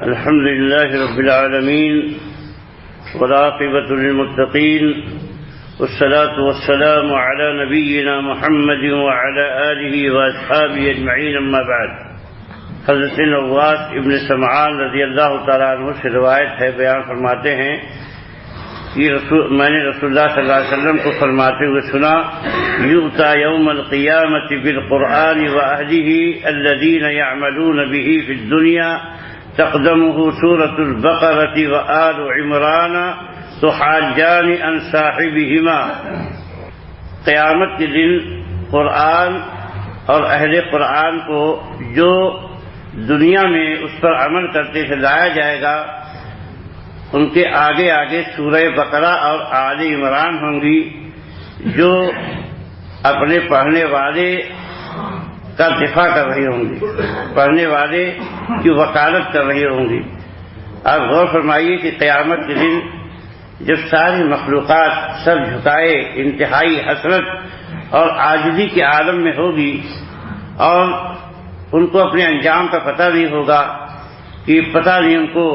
الحمد لله رب العالمين والعاقبة للمتقين والصلاة والسلام على نبينا محمد وعلى آله وأصحابه أجمعين اما بعد۔ حضرت نواس ابن سمعان رضی اللہ تعالیٰ عنہ سے روایت ہے، بیان فرماتے ہیں کہ میں نے رسول اللہ صلی اللہ علیہ وسلم کو فرماتے ہوئے سنا، یؤتی یوم القیامة بالقرآن وأهله الذين يعملون به في الدنيا تقدمه سورة البقرة وآل عمران تحاجان عن صاحبهما۔ قیامت کے دن قرآن اور اہل قرآن کو جو دنیا میں اس پر عمل کرتے سے لایا جائے گا، ان کے آگے آگے سورہ بقرہ اور آل عمران ہوں گی، جو اپنے پڑھنے والے کا دفاع کر رہی ہوں گی، پڑھنے والے کی وکالت کر رہی ہوں گی۔ آپ غور فرمائیے کہ قیامت کے دن جب ساری مخلوقات سر جھکائے انتہائی حسرت اور عاجزی کے عالم میں ہوگی اور ان کو اپنے انجام کا پتہ نہیں ہوگا، کہ پتہ نہیں ان کو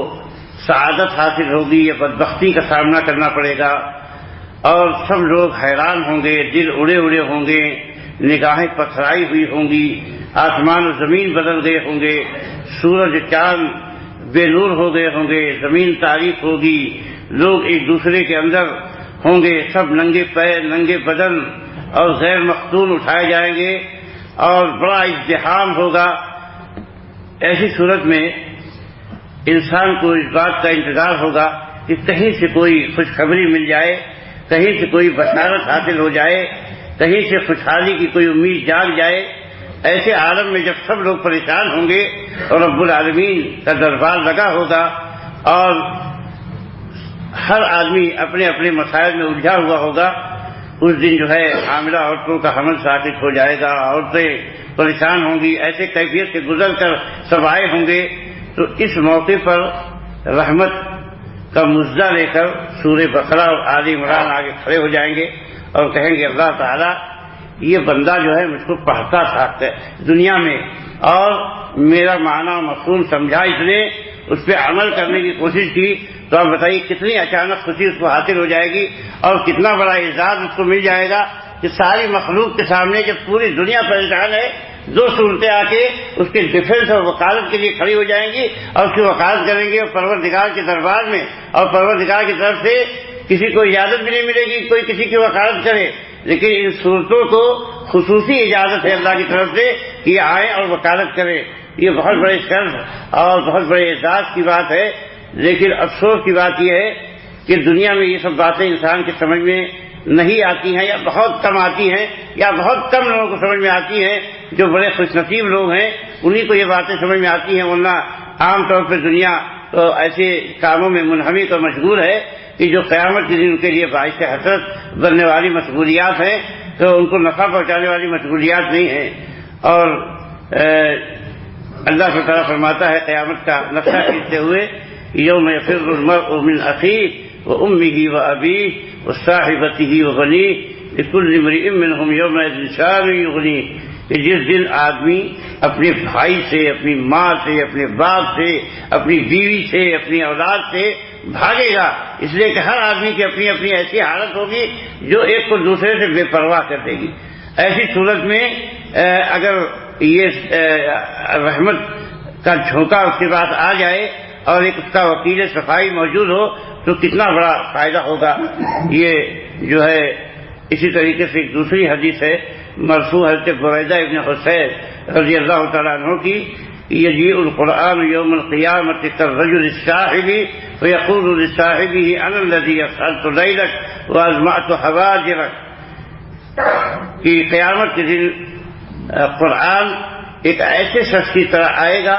سعادت حاصل ہوگی یا بدبختی کا سامنا کرنا پڑے گا، اور سب لوگ حیران ہوں گے، دل اڑے اڑے ہوں گے، نگاہیں پتھرائی ہوئی ہوں گی، آسمان و زمین بدل گئے ہوں گے، سورج چاند بے نور ہو گئے ہوں گے، زمین تاریک ہوگی، لوگ ایک دوسرے کے اندر ہوں گے، سب ننگے پیر ننگے بدن اور غیر مختون اٹھائے جائیں گے اور بڑا ازدحام ہوگا۔ ایسی صورت میں انسان کو اس بات کا انتظار ہوگا کہ کہیں سے کوئی خوشخبری مل جائے، کہیں سے کوئی بشارت حاصل ہو جائے، کہیں سے خوشحالی کی کوئی امید جاگ جائے۔ ایسے عالم میں جب سب لوگ پریشان ہوں گے اور رب العالمین کا دربار لگا ہوگا اور ہر آدمی اپنے اپنے مسائل میں الجھا ہوا ہوگا، اس دن جو ہے حاملہ عورتوں کا حمل ساقط ہو جائے گا، عورتیں پریشان ہوں گی، ایسے کیفیت سے گزر کر سب آئے ہوں گے۔ تو اس موقع پر رحمت کا مژدہ لے کر سورہ بقرہ اور آل عمران آگے کھڑے ہو جائیں گے اور کہیں گے اللہ تعالیٰ یہ بندہ جو ہے مجھ کو پڑھتا تھا دنیا میں اور میرا معنی و مفہوم سمجھا، اس نے اس پہ عمل کرنے کی کوشش کی، تو آپ بتائیے کتنی اچانک خوشی اس کو حاصل ہو جائے گی اور کتنا بڑا اعزاز اس کو مل جائے گا کہ ساری مخلوق کے سامنے جب پوری دنیا پریشان ہے، دو صورتیں آ کے اس کے ڈیفینس اور وکالت کے لیے کھڑی ہو جائیں گی اور اس کی وکالت کریں گے اور پروردگار کے دربار میں، اور پروردگار کی طرف سے کسی کو اجازت بھی نہیں ملے گی کوئی کسی کی وکالت کرے، لیکن ان صورتوں کو خصوصی اجازت ہے اللہ کی طرف سے کہ یہ آئیں اور وکالت کریں۔ یہ بہت بڑے شرف اور بہت بڑے اعزاز کی بات ہے، لیکن افسوس کی بات یہ ہے کہ دنیا میں یہ سب باتیں انسان کی سمجھ میں نہیں آتی ہیں، یا بہت کم آتی ہیں، یا بہت کم لوگوں کو سمجھ میں آتی ہیں۔ جو بڑے خوش نصیب لوگ ہیں انہی کو یہ باتیں سمجھ میں آتی ہیں، ورنہ عام طور پہ دنیا تو ایسے کاموں میں منہمک اور مشغول ہے کہ جو قیامت کے دن کے لیے باعث حسرت بننے والی مشغولیات ہیں تو ان کو نفع پہنچانے والی مشغولیات نہیں ہیں۔ اور اللہ تعالیٰ فرماتا ہے قیامت کا نقشہ کھینچتے ہوئے، یوم یفر المرء من اخیہ وامہ وابیہ وصاحبتہ وبنیہ لکل امرئ منہم یومئذ شأن یغنیہ، کہ جس دن آدمی اپنے بھائی سے، اپنی ماں سے، اپنے باپ سے، اپنی بیوی سے، اپنی اولاد سے بھاگے گا، اس لیے کہ ہر آدمی کی اپنی اپنی ایسی حالت ہوگی جو ایک کو دوسرے سے بے پرواہ کر دے گی۔ ایسی صورت میں اگر یہ رحمت کا جھونکا اس کے پاس آ جائے اور ایک اس کا وکیل صفائی موجود ہو تو کتنا بڑا فائدہ ہوگا۔ یہ جو ہے اسی طریقے سے ایک دوسری حدیث ہے مرفوع حضرت بریدہ ابن حصین رضی اللہ تعالیٰ عنہ کی، یجیء القرآن یوم القیامۃ کالرجل الصاحب ویقول لصاحبہ انا الذی اسہرت لیلک واجمعت حواجرک، کہ قیامت کے دن قرآن ایک ایسے شخص کی طرح آئے گا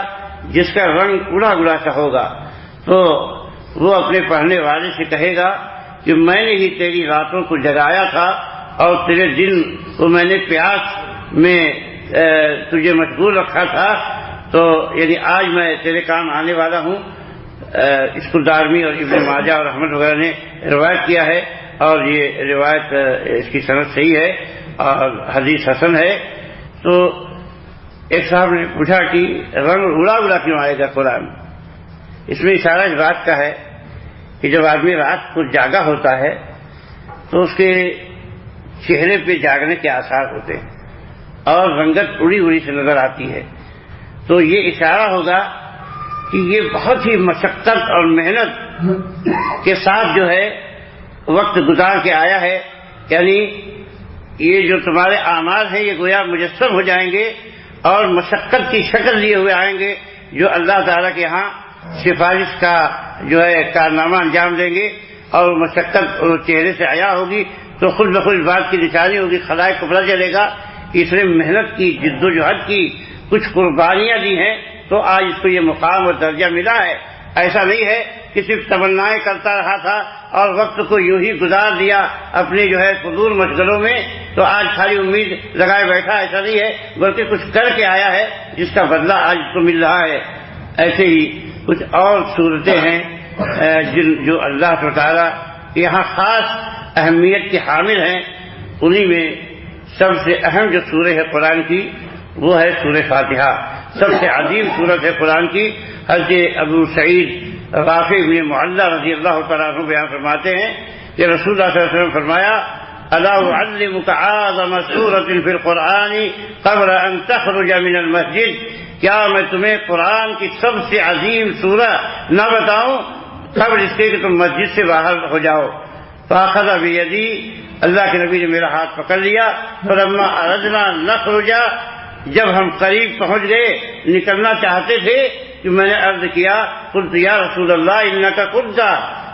جس کا رنگ اڑا اڑا سا ہوگا، تو وہ اپنے پڑھنے والے سے کہے گا کہ میں نے ہی تیری راتوں کو جگایا تھا اور تیرے دن کو میں نے پیاس میں تجھے مشغول رکھا تھا، تو یعنی آج میں تیرے کام آنے والا ہوں۔ اس کو دارمی اور ابن ماجہ اور احمد وغیرہ نے روایت کیا ہے، اور یہ روایت اس کی سند صحیح ہے اور حدیث حسن ہے۔ تو ایک صاحب نے پوچھا کہ رنگ اڑا اڑا کیوں آئے گا قرآن؟ اس میں اشارہ اس بات کا ہے کہ جب آدمی رات کو جاگا ہوتا ہے تو اس کے چہرے پہ جاگنے کے آثار ہوتے ہیں اور رنگت اڑی اڑی سے نظر آتی ہے، تو یہ اشارہ ہوگا کہ یہ بہت ہی مشقت اور محنت کے ساتھ جو ہے وقت گزار کے آیا ہے، یعنی یہ جو تمہارے اعمال ہیں یہ گویا مجسم ہو جائیں گے اور مشقت کی شکل لیے ہوئے آئیں گے، جو اللہ تعالیٰ کے ہاں سفارش کا جو ہے کارنامہ انجام دیں گے، اور مشقت چہرے سے عیا ہوگی تو خود بخود اس بات کی نشانی ہوگی، خلائق کو پتہ چلے گا کہ اس نے محنت کی، جد و جہد کی، کچھ قربانیاں دی ہیں تو آج اس کو یہ مقام اور درجہ ملا ہے۔ ایسا نہیں ہے کہ صرف تمنائیں کرتا رہا تھا اور وقت کو یوں ہی گزار دیا اپنی جو ہے فضول مشغلوں میں تو آج خالی امید لگائے بیٹھا، ایسا نہیں ہے، بلکہ کچھ کر کے آیا ہے جس کا بدلہ آج اس کو مل رہا ہے۔ ایسے ہی کچھ اور صورتیں ہیں جو اللہ تعالیٰ یہاں خاص اہمیت کے حامل ہیں، انہی میں سب سے اہم جو سورہ ہے قرآن کی وہ ہے سورہ فاتحہ، سب سے عظیم سورت ہے قرآن کی۔ حضرت ابو سعید رافع بن معلہ رضی اللہ تعالیٰ عنہ بیان فرماتے ہیں کہ رسول اللہ صلی اللہ علیہ وسلم فرمایا الا اعلمک اعظم سورۃ فی القرآن قبل ان تخرج من المسجد، کیا میں تمہیں قرآن کی سب سے عظیم سورہ نہ بتاؤں قبل اس کے کہ تم مسجد سے باہر ہو جاؤ؟ فاخذ بیدی، اللہ کے نبی نے میرا ہاتھ پکڑ لیا، فلما اردنا نخرج، جب ہم قریب پہنچ گئے نکلنا چاہتے تھے کہ میں نے عرض کیا قلت یا رسول اللہ انک قلت،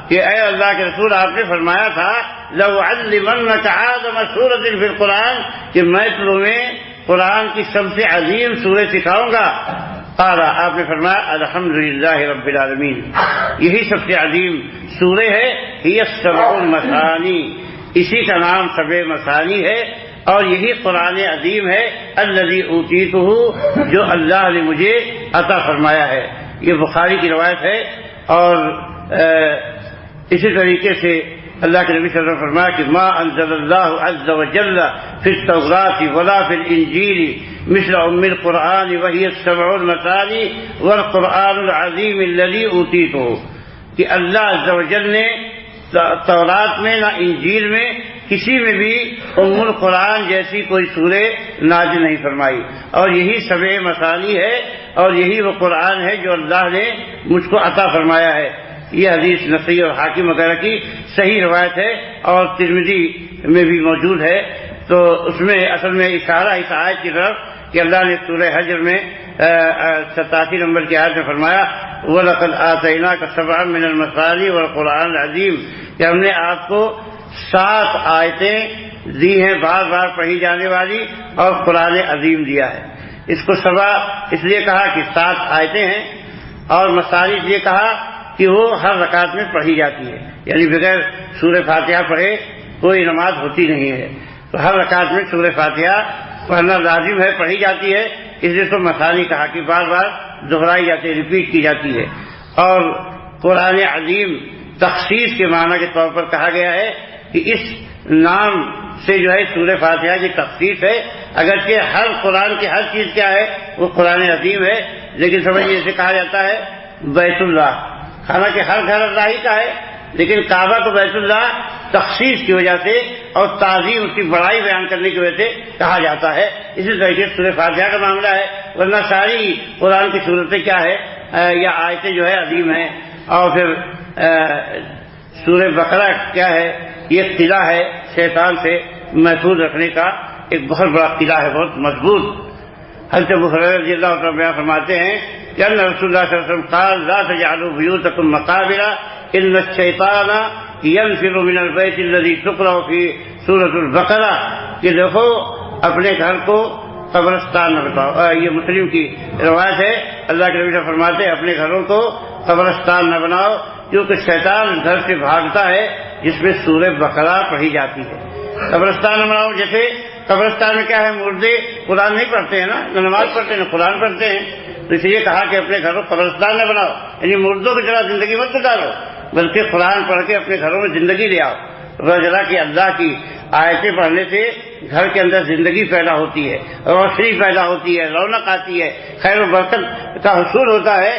کہ اے اللہ کے رسول آپ نے فرمایا تھا لو علمنک اعظم سورۃ فی القرآن، کہ میں تمہیں قرآن کی سب سے عظیم سورہ سکھاؤں گا۔ قال، آپ نے فرمایا الحمدللہ رب العالمین، یہی سب سے عظیم سورہ ہے، ہی السبع المثانی، اسی کا نام سبع مثانی ہے، اور یہی قرآن عظیم ہے الذی اوتیتہ، جو اللہ نے مجھے عطا فرمایا ہے۔ یہ بخاری کی روایت ہے، اور اسی طریقے سے اللہ کے نبی صلی اللہ علیہ وسلم فرمایا کہ ما انزل اللہ عز وجل فی التوراۃ ولا فی الانجیل مثل ام القرآن وہی السبع المثانی والقرآن العظیم الذی اوتیتہ، کہ اللہ عز وجل نے تورات میں نہ انجیل میں کسی میں بھی ام القرآن جیسی کوئی سورہ نازل نہیں فرمائی، اور یہی سبع مثانی ہے، اور یہی وہ قرآن ہے جو اللہ نے مجھ کو عطا فرمایا ہے۔ یہ حدیث نسائی اور حاکم وغیرہ کی صحیح روایت ہے اور ترمذی میں بھی موجود ہے۔ تو اس میں اصل میں اشارہ اس آیت کی طرف کہ اللہ نے سورہ حجر میں 87 نمبر کی آیت میں فرمایا وَلَقَدْ آتَيْنَاكَ سَبْعًا مِّنَ الْمَثَانِي وَالْقُرْآنِ الْعَظِيمِ، کہ ہم نے آپ کو 7 آیتیں دی ہیں بار بار پڑھی جانے والی، اور قرآن عظیم دیا ہے۔ اس کو سبع اس لیے کہا کہ 7 آیتیں ہیں، اور مثانی اس لیے کہا کہ وہ ہر رکعت میں پڑھی جاتی ہے، یعنی بغیر سورہ فاتحہ پڑھے کوئی نماز ہوتی نہیں ہے، تو ہر رکعت میں سورہ فاتحہ پڑھنا لازم ہے، پڑھی جاتی ہے، اس لیے تو مثانی کہا کہ بار بار دہرائی جاتی ہے، ریپیٹ کی جاتی ہے۔ اور قرآن عظیم تخصیص کے معنی کے طور پر کہا گیا ہے کہ اس نام سے جو ہے سورہ فاتحہ کی تخصیص ہے، اگرچہ ہر قرآن کی ہر چیز کیا ہے وہ قرآن عظیم ہے، لیکن سمجھیے اسے کہا جاتا ہے بیت اللہ، حالانکہ ہر گھر اللہ ہی کا ہے، لیکن کعبہ کو بیت اللہ تخصیص کی وجہ سے اور تعظیم، اس کی بڑائی بیان کرنے کی وجہ سے کہا جاتا ہے۔ اسی طریقے سے سورہ فاتحہ کا معاملہ ہے، ورنہ ساری قرآن کی صورتیں کیا ہے یا آیتیں جو ہے عظیم ہیں۔ اور پھر سورہ بقرہ کیا ہے، یہ قلعہ ہے شیطان سے محفوظ رکھنے کا، ایک بہت بڑا قلعہ ہے، بہت مضبوط۔ حضرت ابو ہریرہ رضی اللہ عنہ بیان فرماتے ہیں کہ ان رسول اللہ صلی اللہ علیہ وسلم قال لا تجعلوا بیوتکم مقابر ان الشیطان ينفر من البیت الذی تقرأ فی سورۃ البقرہ، کہ دیکھو اپنے گھر کو قبرستان نہ بناؤ۔ یہ مسلم کی روایت ہے، اللہ کے نبی صلی اللہ علیہ وسلم فرماتے ہیں اپنے گھروں کو قبرستان نہ بناؤ، کیونکہ شیطان گھر سے بھاگتا ہے جس میں سورہ بقرہ پڑھی جاتی ہے۔ قبرستان نہ بناؤ، جیسے قبرستان میں کیا ہے، مردے قرآن نہیں پڑھتے ہیں نا، نماز پڑھتے ہیں، نہ قرآن پڑھتے ہیں، تو اس لیے کہا کہ اپنے گھروں قبرستان نہ بناؤ، یعنی مردوں کی طرح زندگی مت گزارو، بلکہ قرآن پڑھ کے اپنے گھروں میں زندگی لے آؤ۔ پتہ چلا کہ اللہ کی آیتیں پڑھنے سے گھر کے اندر زندگی پیدا ہوتی ہے، روشنی پیدا ہوتی ہے، رونق آتی ہے، خیر و برکت کا حصول ہوتا ہے۔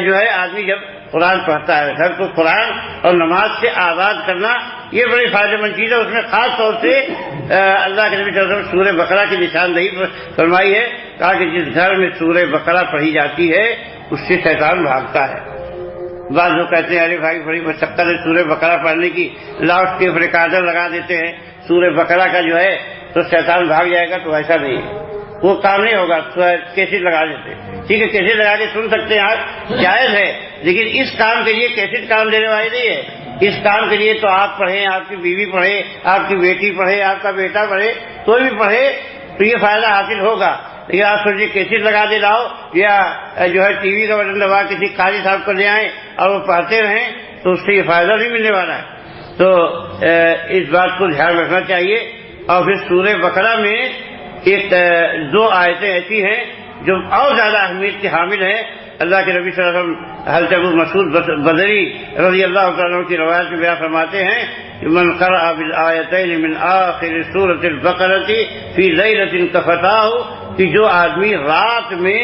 جو ہے آدمی جب قرآن پڑھتا ہے، گھر کو قرآن اور نماز سے آباد کرنا یہ بڑی فائدہ مند چیز ہے۔ اس میں خاص طور سے اللہ کے نبی صلی اللہ علیہ وسلم سورہ بقرہ کی نشاندہی فرمائی ہے، کہا کہ جس گھر میں سورہ بقرہ پڑھی جاتی ہے اس سے شیطان بھاگتا ہے۔ بعض لوگ کہتے ہیں ارے بھائی بڑی مشقت ہے سورہ بقرہ پڑھنے کی، لاؤڈ کے ریکارڈر لگا دیتے ہیں سورہ بقرہ کا جو ہے تو شیطان بھاگ جائے گا، تو ایسا نہیں ہے، وہ کام نہیں ہوگا۔ کیسٹ لگا دیتے، ٹھیک ہے کیسٹ لگا کے سن سکتے ہیں آپ، جائز ہے، لیکن اس کام کے لیے کیسٹ کام دینے والی نہیں ہے۔ اس کام کے لیے تو آپ پڑھیں، آپ کی بیوی پڑھے، آپ کی بیٹی پڑھے، آپ کا بیٹا پڑھے، کوئی بھی پڑھے تو یہ فائدہ حاصل ہوگا۔ لیکن آپ سوچیے کیسٹ لگا دے لاؤ یا جو ہے ٹی وی کا بٹن دبا کسی قاری صاحب کو لے آئیں اور وہ پڑھتے رہیں تو اس سے یہ فائدہ نہیں ملنے والا ہے۔ تو اس بات کو دھیان رکھنا چاہیے۔ اور پھر سورہ بقرہ میں ایک دو آیتیں ایسی ہیں جو اور زیادہ اہمیت کی حامل ہیں۔ اللہ کے نبی صلی اللہ علیہ وسلم حضرت ابو مسعود بدری رضی اللہ تعالیٰ کی روایت میں بیان فرماتے ہیں کہ من قرأ بالآیتین من آخر سورۃ البقرۃ فی لیلۃ کفتاہ، کہ جو آدمی رات میں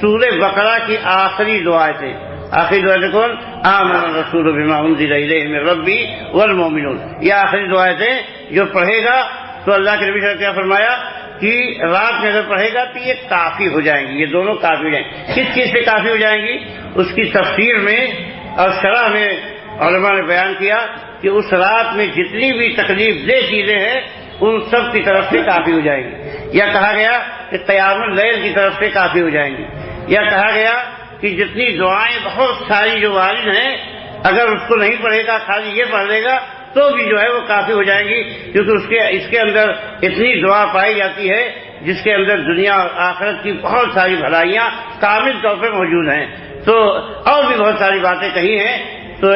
سورہ بقرہ کی آخری دو آیتیں، آخری دو آیتیں کون؟ آمن الرسول بما انزل الیہ من ربہ والمؤمنون، یہ آخری دو آیتیں جو پڑھے گا تو اللہ کے نبی صلی اللہ علیہ وسلم کیا فرمایا کہ رات میں اگر پڑھے گا تو یہ کافی ہو جائیں گی، یہ دونوں کافی ہو جائیں گی۔ کس چیز سے کافی ہو جائیں گی؟ اس کی تفسیر میں اور شرح میں علماء نے بیان کیا کہ اس رات میں جتنی بھی تکلیف دہ چیزیں ہیں ان سب کی طرف سے کافی ہو جائیں گی، یا کہا گیا کہ قیام اللیل کی طرف سے کافی ہو جائیں گی، یا کہا گیا کہ جتنی دعائیں بہت ساری جو وارد ہیں اگر اس کو نہیں پڑھے گا، خالی یہ پڑھ لے گا تو بھی جو ہے وہ کافی ہو جائیں گی، کیونکہ اس کے اندر اتنی دعا پائی جاتی ہے جس کے اندر دنیا اور آخرت کی بہت ساری بھلائیاں کامل طور پہ موجود ہیں۔ تو اور بھی بہت ساری باتیں کہی ہیں، تو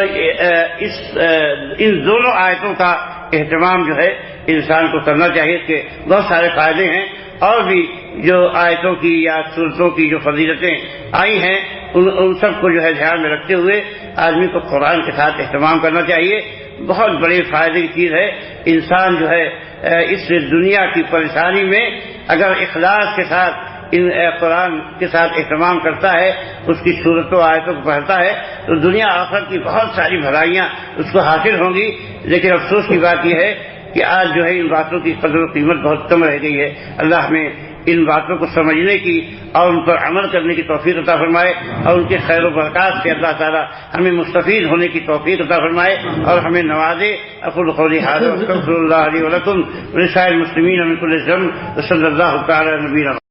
ان دونوں آیتوں کا اہتمام جو ہے انسان کو کرنا چاہیے کہ بہت سارے فائدے ہیں۔ اور بھی جو آیتوں کی یا سورتوں کی جو فضیلتیں آئی ہیں ان سب کو جو ہے دھیان میں رکھتے ہوئے آدمی کو قرآن کے ساتھ اہتمام کرنا چاہیے۔ بہت بڑی فائدے کی چیز ہے، انسان جو ہے اس دنیا کی پریشانی میں اگر اخلاص کے ساتھ ان قرآن کے ساتھ اہتمام کرتا ہے، اس کی صورتوں آیتوں کو پڑھتا ہے تو دنیا آخرت کی بہت ساری بھلائیاں اس کو حاصل ہوں گی۔ لیکن افسوس کی بات یہ ہے کہ آج جو ہے ان باتوں کی قدر و قیمت بہت کم رہ گئی ہے۔ اللہ ہمیں ان باتوں کو سمجھنے کی اور ان پر عمل کرنے کی توفیق عطا فرمائے، اور ان کے خیر و برکات سے اللہ تعالی ہمیں مستفید ہونے کی توفیق عطا فرمائے اور ہمیں نوازے۔ اقول قولی ھذا واستغفر اللہ لی ولکم ولسائر المسلمین من کل ذنب وصلی اللہ تعالی علی نبینا